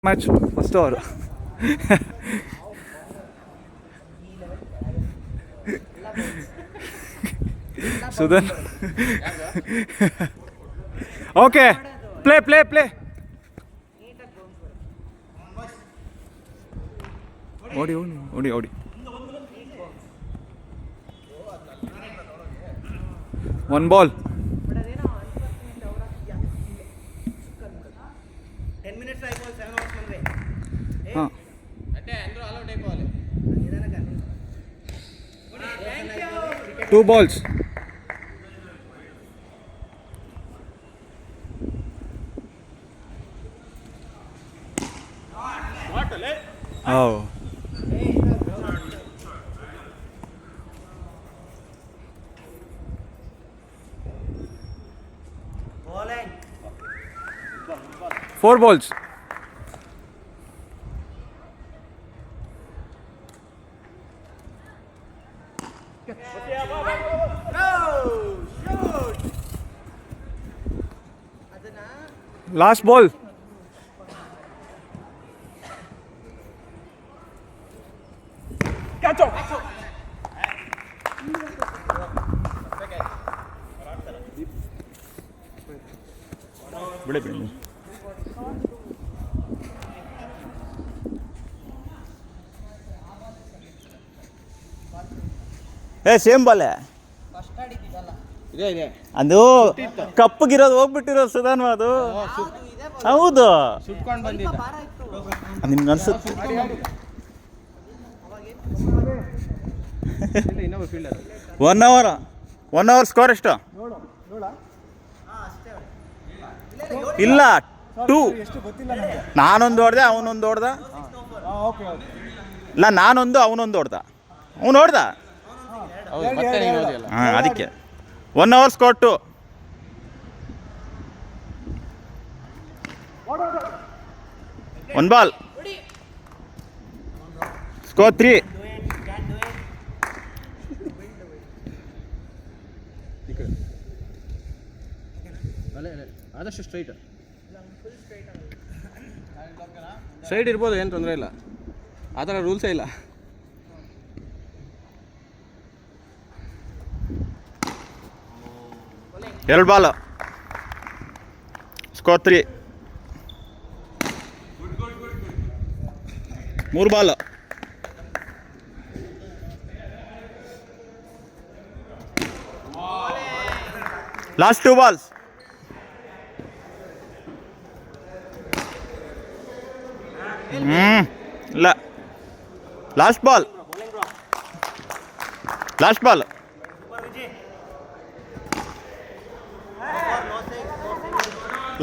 Match first over. Sudhan okay play play play ಓಡಿ ಓಡಿ ಓಡಿ ಓಡಿ. One ball. ಹಾಂ 2 balls. Oh. Four balls. Last ball. Catch up. ಬಿಡಿ ಬಿಡಿ. ಸೇಮ್ ಬಾಲೆ ಅದು ಕಪ್ಪಗಿರೋದು ಹೋಗ್ಬಿಟ್ಟಿರೋದು ಸುಧಾನ್ ಅದು. ಹೌದು ನಿಮ್ಗೆ ಅನ್ಸುತ್ತೆ. 1 hour ಸ್ಕೋರ್ ಎಷ್ಟು? ಇಲ್ಲ 2. ನಾನೊಂದು ಹೊಡೆದೆ ಅವನೊಂದು ಹೊಡೆದ. ಇಲ್ಲ ನಾನೊಂದು ಅವನೊಂದು ಹೊಡೆದ. ಅವನು ಹೊಡೆದ. ಹಾಂ ಅದಕ್ಕೆ 1 hour score 2. One ball. Score 3. ಆದಷ್ಟು ಸ್ಟ್ರೈಟ್ ಇರ್ಬೋದು, ಏನು ತೊಂದರೆ ಇಲ್ಲ. ಆ ಥರ ರೂಲ್ಸೇ ಇಲ್ಲ. ಎರಡು ball. Score 3. 3 ball. Last 2 balls. ಇಲ್ಲ last ball. Last ball.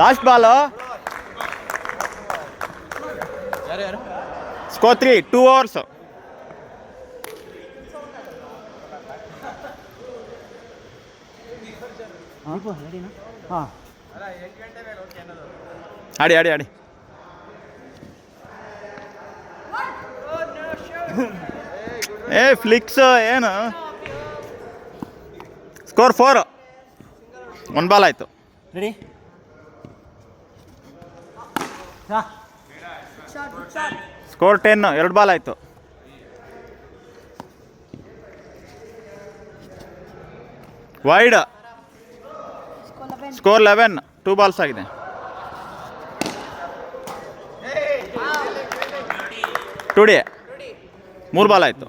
Last ball. Score 3. 2 overs. ಆಡಿ ಆಡಿ ಆಡಿ. ಫ್ಲಿಕ್ಸ್ ಏನು? ಸ್ಕೋರ್ 4. 1 ball ಆಯಿತು. ರೆಡಿ. ಸ್ಕೋರ್ 10. 2 ball ಆಯಿತು. ವೈಡ್. ಸ್ಕೋರ್ 11. 2 balls ಆಗಿದೆ. ಟುಡೇ 3 ball ಆಯಿತು.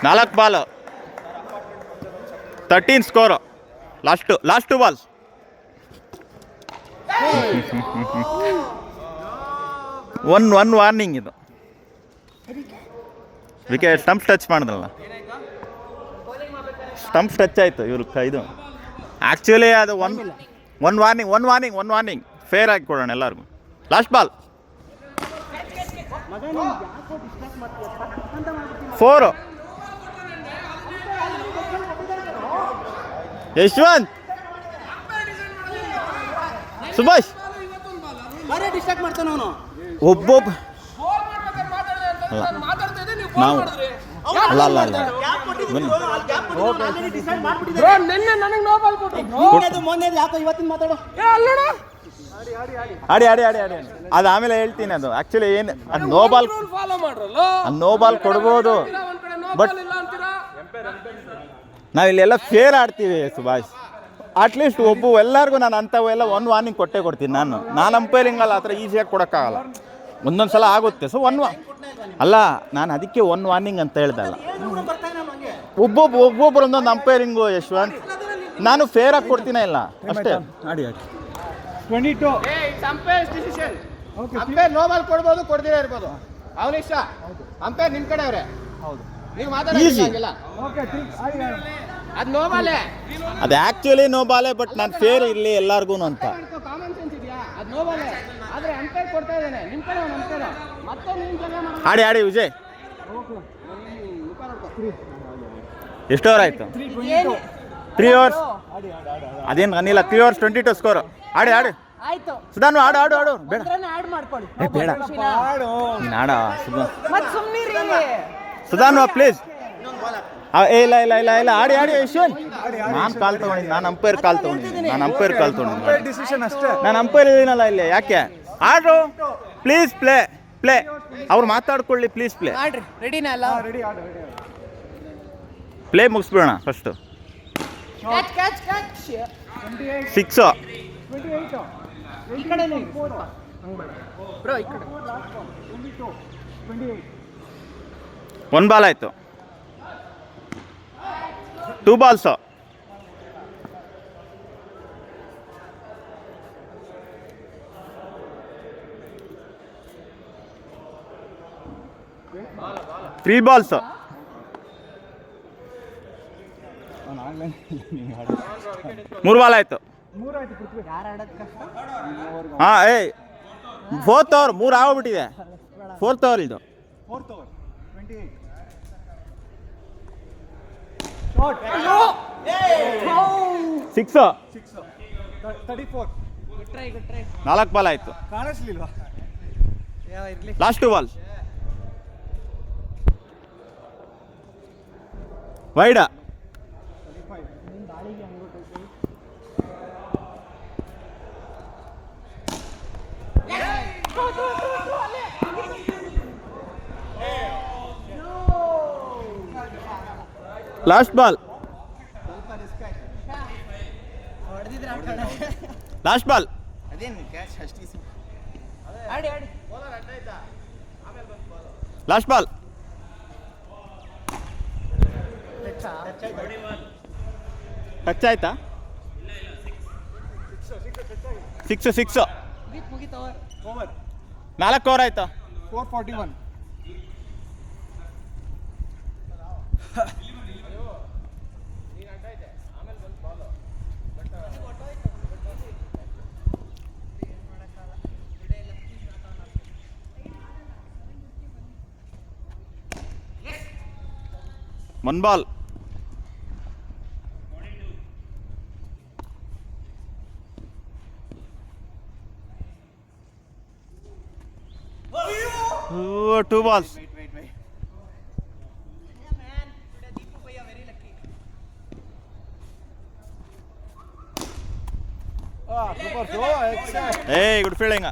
ನಾಲ್ಕು ball. 13 score. Last 2 balls. One warning ಇದು. ವಿಕೆಟ್ ಸ್ಟಂಪ್ ಟಚ್ ಮಾಡಿದ್ರಲ್ಲ, ಸ್ಟಂಪ್ ಟಚ್ ಆಯಿತು ಇವ್ರ ಇದು. ಆ್ಯಕ್ಚುಲಿ ಅದು ಒನ್ ವಾರ್ನಿಂಗ್ ಫೇರ್ ಆಗಿ ಕೊಡೋಣ ಎಲ್ಲರಿಗೂ. Last ball. 4. ಯಶವಂತ್, ಸುಭಾಷ್ ಒಬ್ಬೊಬ್ಬ ನಾವು ಅಲ್ಲ ಅಲ್ಲ ಅಲ್ಲ ಬನ್ನಿ. ಬ್ರೋ ನಿನ್ನೆ ನನಗೆ ನೋ ಬಾಲ್ ಕೊಟ್ರು ಮೊನ್ನೆ ಯಾಕೋ ಇವತ್ತಿನ ಮಾತಾಡೋ ಅಲ್ಲೋಣ ಆಡಿ ಆಡಿ ಆಡಿ ಆಡಿ ಅದು ಆಮೇಲೆ ಹೇಳ್ತೀನಿ. ಅದು ಆ್ಯಕ್ಚುಲಿ ಏನು ಅದು ನೋ ಬಾಲ್, ಫಾಲೋ ಮಾಡ್ರಲ್ಲ ಅದು ನೋ ಬಾಲ್ ಕೊಡ್ಬೋದು. ಒಂದ್ ಕಡೆ ನೋ ಬಟ್ ಬಾಲ್ ಇಲ್ಲ ಅಂತೀರಾ ನಾವಿಲ್ಲೆಲ್ಲ ಫೇರ್ ಆಡ್ತೀವಿ ಸುಭಾಷ್. ಅಟ್ಲೀಸ್ಟ್ ಎಲ್ಲರಿಗೂ ನಾನು ಅಂಥವೆಲ್ಲ ಒಂದು ವಾರ್ನಿಂಗ್ ಕೊಟ್ಟೇ ಕೊಡ್ತೀನಿ. ನಾನು ಅಂಪೈರಿಂಗಲ್ಲ ಆ ಥರ ಈಸಿಯಾಗಿ ಕೊಡೋಕ್ಕಾಗಲ್ಲ. ಒಂದೊಂದು ಸಲ ಆಗುತ್ತೆ. ಸೊ ಅಲ್ಲ, ನಾನು ಅದಕ್ಕೆ ಒಂದು ವಾರ್ನಿಂಗ್ ಅಂತ ಹೇಳ್ದಲ್ಲ. ಒಬ್ಬೊಬ್ರು ಒಂದೊಂದು ಅಂಪೈರಿಂಗು ಯಶವಂತ್. ನಾನು ಫೇರಾಗಿ ಕೊಡ್ತೀನ ಇಲ್ಲ ಅಷ್ಟೇ. ಆಡಿ ಆಡಿ 22 it's umpire's decision. Umpire no ball ಕೊಡ್ಬೋದು, ಕೊಡ್ದಿರ ಇರ್ಬೋದು, ಅವನ ಇಷ್ಟ. ಅಂಪೈರ್ ನಿಮ್ ಕಡೆ ಅವ್ರೆ, ಹೌದು. ನೀವು ಮಾತಾಡೋದಿಲ್ಲ. ಓಕೆ ಅದು ನೋ ಬಾಲೇ, ಅದು ಆ್ಯಕ್ಚುಲಿ ನೋ ಬಾಲೇ. ಬಟ್ ನಾನು ಫೇರ್ ಇರಲಿ ಎಲ್ಲರಿಗೂ ಅಂತ. ಕಾಮನ್ ಸೆನ್ಸ್ ಇದೆಯಾ? ಅದು ನೋ ಬಾಲೇ, ಆದ್ರೆ ಅಂಪೈರ್ ಕೊಡ್ತಾ ಇದ್ದಾನೆ. ನಿಮ್ ಕಡೆ ಅವ್ನು ಅಂಪೈರ್, ಮತ್ತೆ ನೀನ್ ಜಗಳ ಮಾಡೋದು. ಆಡಿ ಆಡಿ ವಿಜಯ್. ಎಷ್ಟು ಓವರ್ ಆಯಿತು? 3 hours. ಅದೇನು ಅನಿಲ್ಲ. 3 hours 22 ಸ್ಕೋರು. ಆಡಿ ಆಡಿ ಆಯ್ತು. ಸುಧಾನು ಆಡು ಆಡು ಆಡು. ಬೇಡ ಆಡ್ ಮಾಡ್ಕೊಳ್ಳಿ. ಬೇಡ ನೀನು ಆಡ ಸುಧಾನ್. ಮತ್ ಸುಮ್ನಿರಿ. ಸುಧಾನು ಪ್ಲೀಸ್. ಇಲ್ಲ ಇಲ್ಲ ಇಲ್ಲ ಇಲ್ಲ ಆಡಿ ಆಡಿ ಯಶವಂತ್. ನಾನು ಕಾಲ್ ತೊಗೊಂಡಿದ್ದು, ನಾನು ಅಂಪೈರ್ ಕಾಲ್ ತೊಗೊಂಡಿದ್ದೀನಿ. ಡಿಸಿಷನ್ ಅಷ್ಟೇ. ನಾನು ಅಂಪೈರ್ ಇದ್ದೀನಲ್ಲ ಇಲ್ಲಿ. ಯಾಕೆ ಆಡ್ರು ಪ್ಲೀಸ್. ಪ್ಲೇ ಅವ್ರು ಮಾತಾಡ್ಕೊಳ್ಳಿ ಪ್ಲೀಸ್. ಮಾಡ್ರಿ, ರೆಡಿನಾ ಅಲ್ಲ? ರೆಡಿ ಆಡು. Play ಮುಗಿಸ್ಬಿಡೋಣ first. ಕ್ಯಾಚ್ 6 28 ಈ ಕಡೆ ಬ್ರೋ, ಈ ಕಡೆ 22 28 1 ಬಾಲ್ ಆಯಿತು. 2 balls. 3 balls. ನಾನು ಆನ್ಲೈನ್ 3 ಬಾಲ್ ಆಯಿತು. 3 ಆಯ್ತು ಪೃಥ್ವಿ. ಯಾರು ಆಡೋದು ಕಷ್ಟ? ಹಾಂ 4th ಓವರ್ 3 ಆಗ್ಬಿಟ್ಟಿದೆ. 4th ಓವರ್ ಇದು. 4th over 28 shot 6 34 try 4 ball ಆಯಿತು. ಕಾಣಿಸ್ಲಿಲ್ವಾ? ಇರ್ಲಿ. Last 2 balls. ವೈಡ 35 last ball. Last ball. ಆಡಿ ಲಾಸ್ಟ್ ಬಾಲ್. ಟಚ್ ಆಯ್ತಾ? 6 ಮುಗಿತ ಓವರ್ 4 ಓವರ್ ಆಯ್ತಾ? 441 1 ball. Oh, 2 balls. Super show. Excellent Hey, good fielding.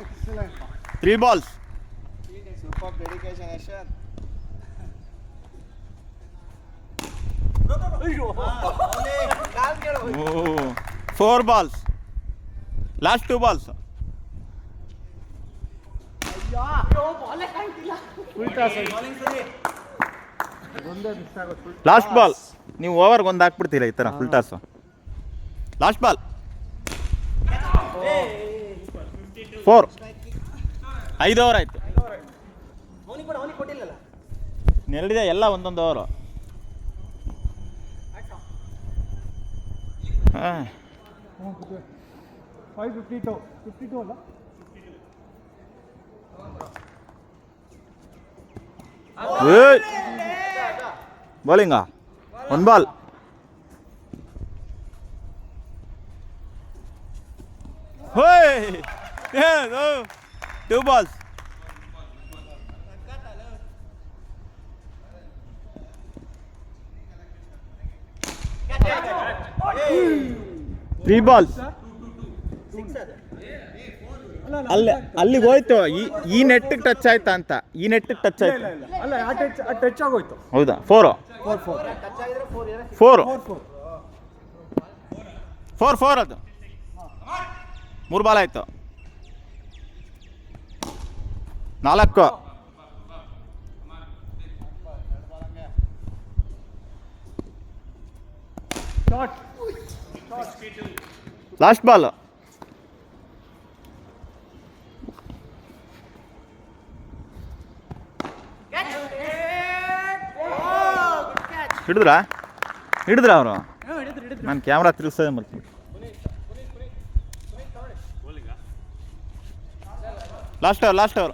Excellent 3 balls. Super dedication Yashwant. Oh, 4 balls. Last 2 balls. Last ball. ನೀವು ಓವರ್ಗೆ ಒಂದು ಹಾಕ್ಬಿಡ್ತೀರಾ ಈ ಥರ full toss. Last ball. 4. 5 over ಆಯಿತು. ನೆರಳಿದೆ ಎಲ್ಲ ಒಂದೊಂದು ಓವರು. ಹಾಂ 552 ಅಲ್ಲ? ಬೌಲಿಂಗಾ 1 ಬಾಲ್. ಹೋಯ್ 2 balls. 3 ಬಾಲ್ಸ್ ಅಲ್ಲಿಗೆ ಹೋಯ್ತು. ಈ ನೆಟ್ಟಿಗೆ ಟಚ್ ಆಯ್ತಾ ಅಂತ, ಈ ನೆಟ್ಟಿಗೆ ಟಚ್ ಆಯ್ತು. ಅಲ್ಲ ಆ ಟಚ್ ಆಗೋಯ್ತು. ಹೌದಾ? 4 ಅದು 3 ಬಾಲ್ ಆಯ್ತು. 4 ಲಾಸ್ಟ್ ಬಾಲ್. ಹಿಡಿದ್ರ ಅವರು? ನಾನು ಕ್ಯಾಮ್ರಾ ತಿರ್ಗಿಸೋದೇ ಮಾಡ್ತೀನಿ. ಲಾಸ್ಟ್ ಅವರ್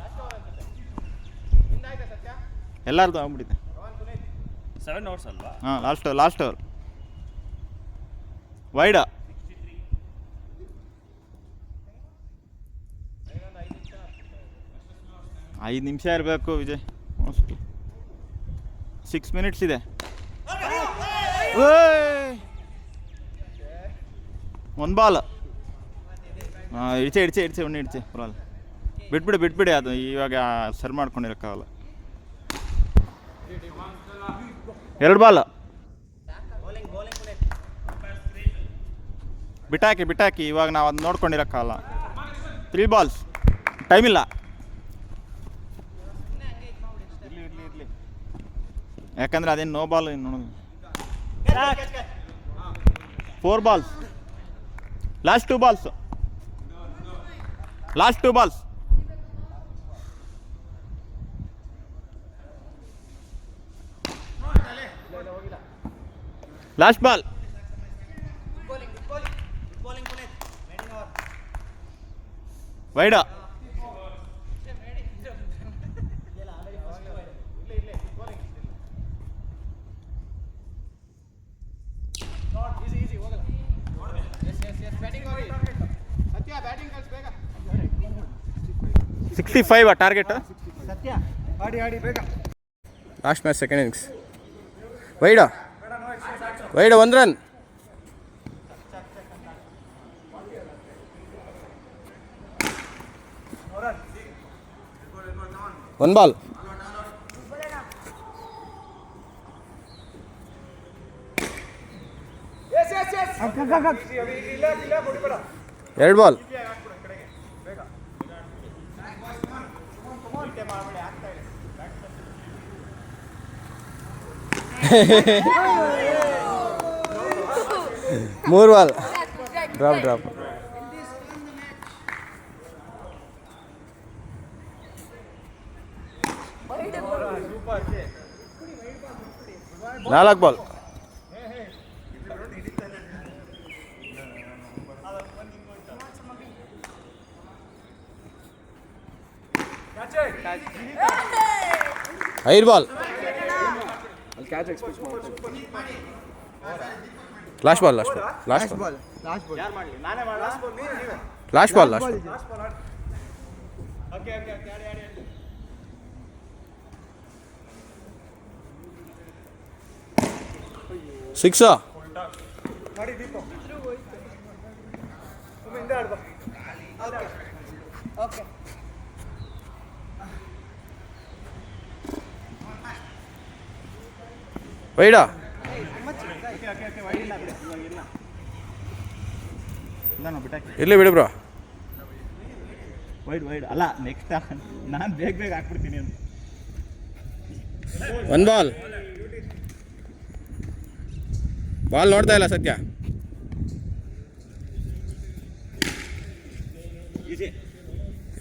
ಎಲ್ಲಾರ್ದು ಆಗ್ಬಿಟ್ಟಿದೆ. 7 hours ಅಲ್ವಾ? ಹಾಂ, ಲಾಸ್ಟ್ ಅವರ್ ವೈಡ. 5 ನಿಮಿಷ ಇರಬೇಕು ವಿಜಯ್. 6 ಮಿನಿಟ್ಸ್ ಇದೆ. 1 ಬಾಲ್. ಇಡ್ಚೆ ಒಣ್ಣೆ ಇಡ್ಚೆ ಬರಲ್ಲ. ಬಿಟ್ಬಿಡಿ ಅದು ಇವಾಗ ಸರಿ ಮಾಡ್ಕೊಂಡಿರೋಕ್ಕಾಗಲ್ಲ. 2 ಬಾಲ್. ಬಿಟ್ಟಾಕಿ ಇವಾಗ ನಾವು ಅದು ನೋಡ್ಕೊಂಡಿರೋಕ್ಕಾಗಲ್ಲ. 3 ಬಾಲ್ಸ್. ಟೈಮ್ ಇಲ್ಲ. ಯಾಕಂದ್ರೆ ಅದೇನು ನೋ ಬಾಲ್ ನೋಡೋದು. 4 balls. Last 2 balls. Last ball. Wide. Satya batting ಕಳ್ಸಿ ಬೇಗ. 65 ಟಾರ್ಗೆಟ್. ಆಡಿ ಬೇಗ. Last match second innings. Wide 1 run. One ball. ಎರಡು ಬಾಲ್. ಮೂರು ಬಾಲ್. ಡ್ರಾಪ್. ನಾಲ್ಕು ಬಾಲ್. ಐದು ball. Last ball. Six. Wide. ಇರ್ಲಿ ಬಿಡಿ ಬ್ರೋ. ವೈಡ್ ಅಲ್ಲ, ನೆಕ್ಸ್ಟ್ ನಾನು ಬೇಗ ಹಾಕ್ಬಿಡ್ತೀನಿ ಅಂತ. One ball. ಬಾಲ್ ನೋಡ್ತಾ ಇಲ್ಲ ಸತ್ಯ.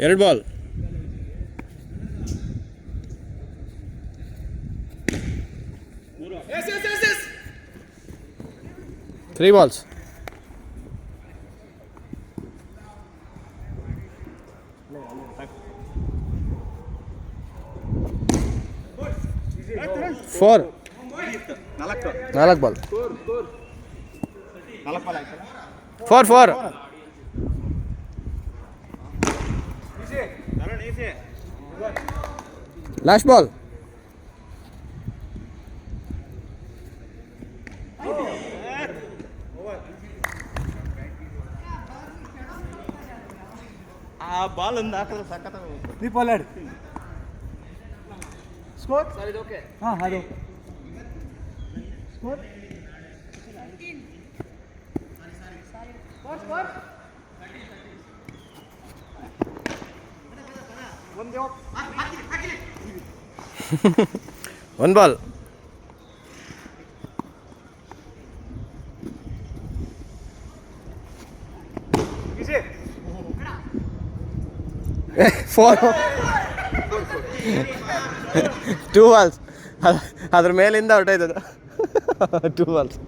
ಎರಡು ಬಾಲ್. Three balls. ಫೋರ್. ನಾಲ್ಕು ಬಾಲ್. ಫೋರ್. Last ball. ಆ ಬಾಲ್ ಒಂದು ಹಾಕಿದ್ರೆ ಸಖತ್ತಾಗಿ ದೀಪ್ ಅಲ್ಲಿ ಆಡಿ ಸ್ಕೋರ್ ಸರ್ ಇದು ಓಕೆ ಹಾಂ ಅದು score one ball four 2 balls ಅದ್ರ ಮೇಲಿಂದ ಹೊರಟೋಯ್ತದ 2 balls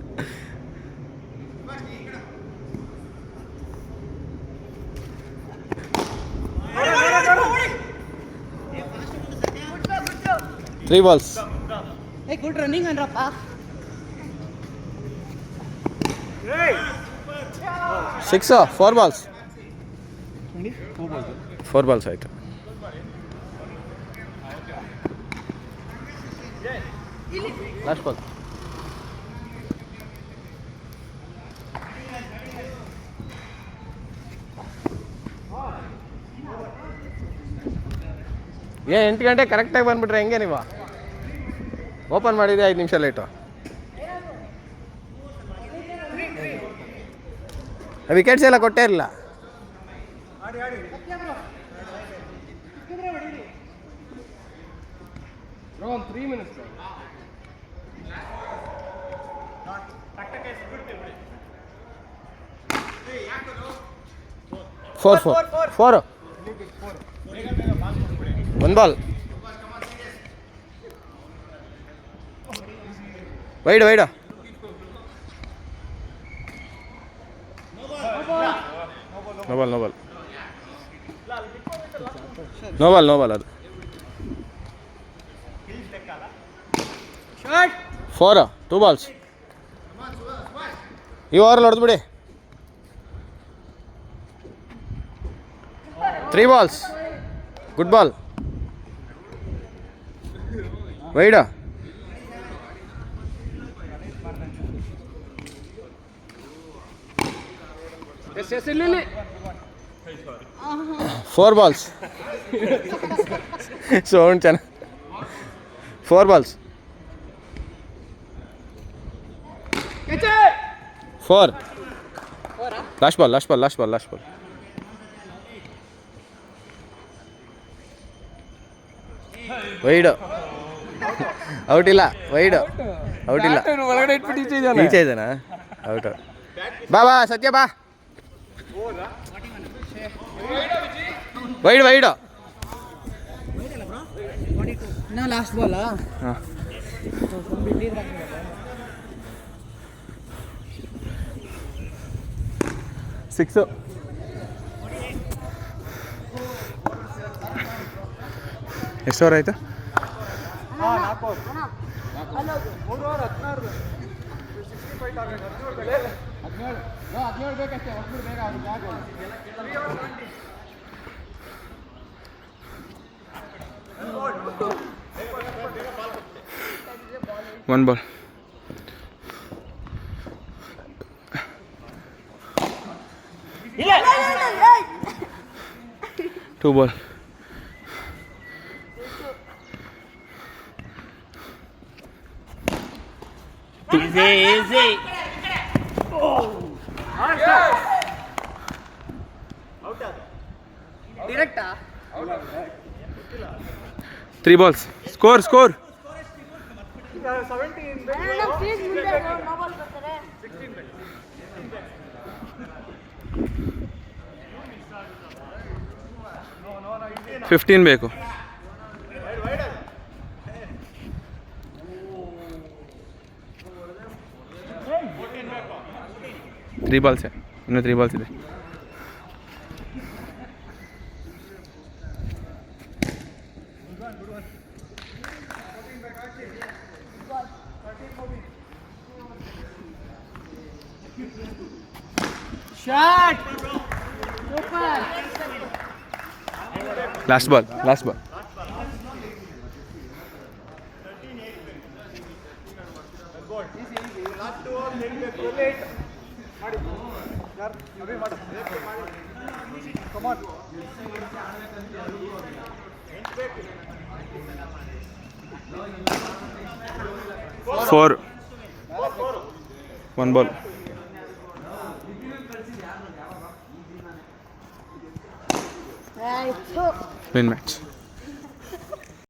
three balls Hey, good running, Anrappa. 6 4 balls 4 balls ಆಯಿತು ಲಾಸ್ಟ್ ಬಾಲ್ ಏ 8 ಗಂಟೆ ಕರೆಕ್ಟಾಗಿ ಬಂದುಬಿಟ್ರೆ ಹೆಂಗೆ ನೀವು ಓಪನ್ ಮಾಡಿದೆ 5 ನಿಮಿಷ ಲೇಟು ವಿಕೆಟ್ಸ್ ಎಲ್ಲ ಕೊಟ್ಟೇ ಇರಲಿಲ್ಲ four 1 ball wide no ball ಅದು 4 2 ಬಾಲ್ಸ್ ಈ ಓವರಲ್ಲಿ ಹೊಡೆದ್ಬಿಡಿ 3 balls good ball wide 4 balls sound ಚೆನ್ನಾಗಿ 4 balls 4 last ball wide out ಇಲ್ಲ ಒಳಗಡೆ ಇಟ್ಬಿಟ್ಟು ಈಚೆ ಇದ್ದಾನಾ ಔಟ್ ಬಾ ಸತ್ಯ ಬಾ wide No, last ball, ah. ಹಾಂ 6 ಎಷ್ಟು ಓವರ್ ಆಯಿತು 4 ಓವರ್ 3 ಓವರ್ 16 65 ಟಾರ್ಗೆಟ್ 17 ಬೇಕಷ್ಟೇ ಹೊಸ್ಬಿಟ್ಟು ಬೇಗ ಅವ್ರಿಗೆ ಜಾಗ 1 ball two ball Easy. 3 balls score 17 15 ಬೇಕು ತ್ರೀ ಬಾಲ್ಸ್ ಇನ್ನೂ 3 ಬಾಲ್ಸ್ ಇದೆ Shot! Super! ಲಾಸ್ಟ್ ಬಾಲ್ ಕಮಾನ್ 4 1 ball ಆಯ್ತು win match